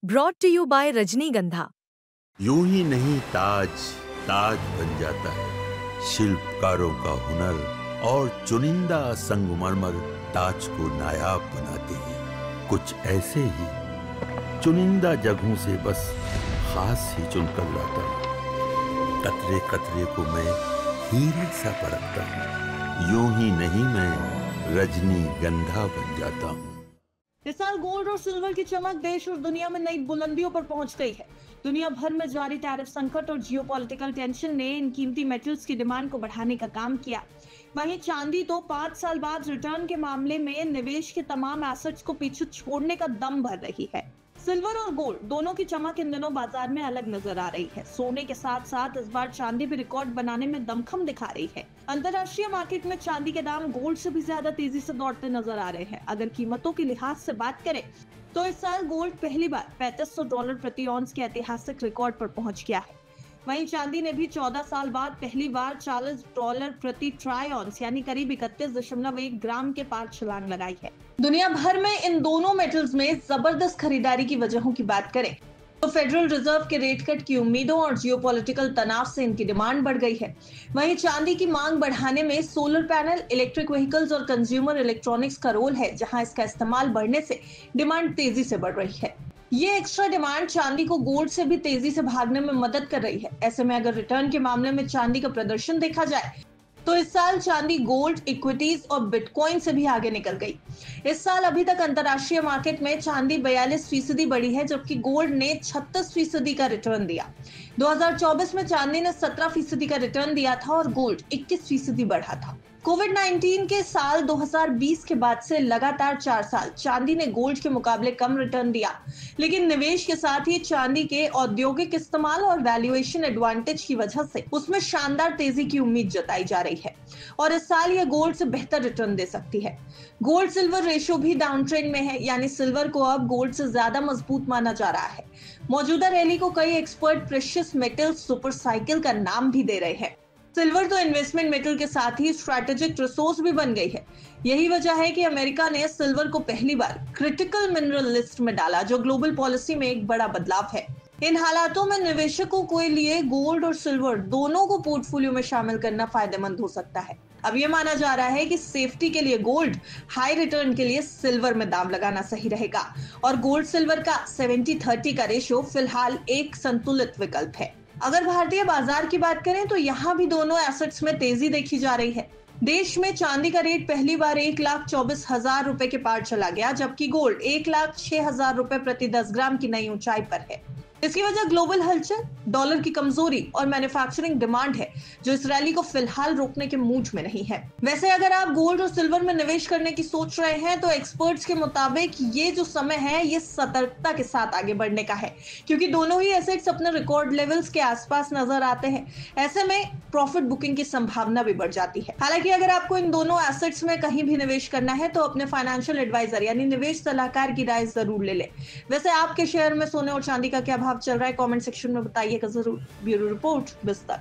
Brought to you bye रजनीगंधा। यूं ही नहीं ताज ताज बन जाता है, शिल्पकारों का हुनर और चुनिंदा संगमरमर ताज को नायाब बनाते हैं। कुछ ऐसे ही चुनिंदा जगहों से बस खास ही चुनकर लाता हूँ। कतरे कतरे को मैं हीरे सा परखता हूँ। यूं ही नहीं मैं रजनीगंधा बन जाता हूँ। इस साल गोल्ड और सिल्वर की चमक देश और दुनिया में नई बुलंदियों पर पहुंच गई है। दुनिया भर में जारी टैरिफ संकट और जियोपॉलिटिकल टेंशन ने इन कीमती मेटल्स की डिमांड को बढ़ाने का काम किया। वहीं चांदी तो 5 साल बाद रिटर्न के मामले में निवेश के तमाम एसेट्स को पीछे छोड़ने का दम भर रही है। सिल्वर और गोल्ड दोनों की चमक इन दिनों बाजार में अलग नजर आ रही है। सोने के साथ साथ इस बार चांदी भी रिकॉर्ड बनाने में दमखम दिखा रही है। अंतर्राष्ट्रीय मार्केट में चांदी के दाम गोल्ड से भी ज्यादा तेजी से दौड़ते नजर आ रहे हैं। अगर कीमतों के लिहाज से बात करें तो इस साल गोल्ड पहली बार $3500 प्रति ऑन्स के ऐतिहासिक रिकॉर्ड पर पहुंच गया है। वहीं चांदी ने भी 14 साल बाद पहली बार $40 प्रति ट्राई ऑन्स यानी करीब 31.1 ग्राम के पार छलांग लगाई है। दुनिया भर में इन दोनों मेटल्स में जबरदस्त खरीदारी की वजहों की बात करें तो फेडरल रिजर्व के रेट कट की उम्मीदों और जियोपॉलिटिकल तनाव से इनकी डिमांड बढ़ गई है। वहीं चांदी की मांग बढ़ाने में सोलर पैनल, इलेक्ट्रिक व्हीकल्स और कंज्यूमर इलेक्ट्रॉनिक्स का रोल है, जहां इसका इस्तेमाल बढ़ने से डिमांड तेजी से बढ़ रही है। ये एक्स्ट्रा डिमांड चांदी को गोल्ड से भी तेजी से भागने में मदद कर रही है। ऐसे में अगर रिटर्न के मामले में चांदी का प्रदर्शन देखा जाए तो इस साल चांदी गोल्ड, इक्विटीज और बिटकॉइन से भी आगे निकल गई। इस साल अभी तक अंतर्राष्ट्रीय मार्केट में चांदी 42% बढ़ी है, जबकि गोल्ड ने 36% का रिटर्न दिया। 2024 में चांदी ने 17% का रिटर्न दिया था और गोल्ड 21% बढ़ा था। कोविड-19 के साल 2020 के बाद से लगातार 4 साल चांदी ने गोल्ड के मुकाबले कम रिटर्न दिया, लेकिन निवेश के साथ ही चांदी के औद्योगिक इस्तेमाल और वैल्यूएशन एडवांटेज की वजह से उसमें शानदार तेजी की उम्मीद जताई जा रही है और इस साल यह गोल्ड से बेहतर रिटर्न दे सकती है। गोल्ड सिल्वर रेशियो भी डाउन ट्रेंड में है, यानी सिल्वर को अब गोल्ड से ज्यादा मजबूत माना जा रहा है। मौजूदा रैली को कई expert precious metal super cycle का नाम भी दे रहे हैं। सिल्वर तो इन्वेस्टमेंट मेटल के साथ ही स्ट्रैटेजिक रिसोर्स भी बन गई है। यही वजह है कि अमेरिका ने सिल्वर को पहली बार क्रिटिकल मिनरल लिस्ट में डाला, जो ग्लोबल पॉलिसी में एक बड़ा बदलाव है। इन हालातों में निवेशकों के लिए गोल्ड और सिल्वर दोनों को पोर्टफोलियो में शामिल करना फायदेमंद हो सकता है। अब ये माना जा रहा है कि सेफ्टी के लिए गोल्ड, हाई रिटर्न के लिए सिल्वर में दाम लगाना सही रहेगा और गोल्ड सिल्वर का 70-30 का रेशियो फिलहाल एक संतुलित विकल्प है। अगर भारतीय बाजार की बात करें तो यहाँ भी दोनों एसेट्स में तेजी देखी जा रही है। देश में चांदी का रेट पहली बार 1,24,000 रुपए के पार चला गया, जबकि गोल्ड 1,06,000 रुपए प्रति 10 ग्राम की नई ऊंचाई पर है। इसकी वजह ग्लोबल हलचल, डॉलर की कमजोरी और मैन्युफैक्चरिंग डिमांड है, जो इस रैली को फिलहाल रोकने के मूड में नहीं है। वैसे अगर आप गोल्ड और सिल्वर में निवेश करने की सोच रहे हैं तो एक्सपर्ट्स के मुताबिक ये जो समय है ये सतर्कता के साथ आगे बढ़ने का है, क्योंकि दोनों ही एसेट्स अपने रिकॉर्ड लेवल्स के आसपास नजर आते हैं। ऐसे में प्रॉफिट बुकिंग की संभावना भी बढ़ जाती है। हालांकि अगर आपको इन दोनों एसेट्स में कहीं भी निवेश करना है तो अपने फाइनेंशियल एडवाइजर यानी निवेश सलाहकार की राय जरूर ले लें। वैसे आपके शेयर में सोने और चांदी का क्या भाव चल रहा है, कमेंट सेक्शन में बताइएगा जरूर। Bureau report, बिस्तक।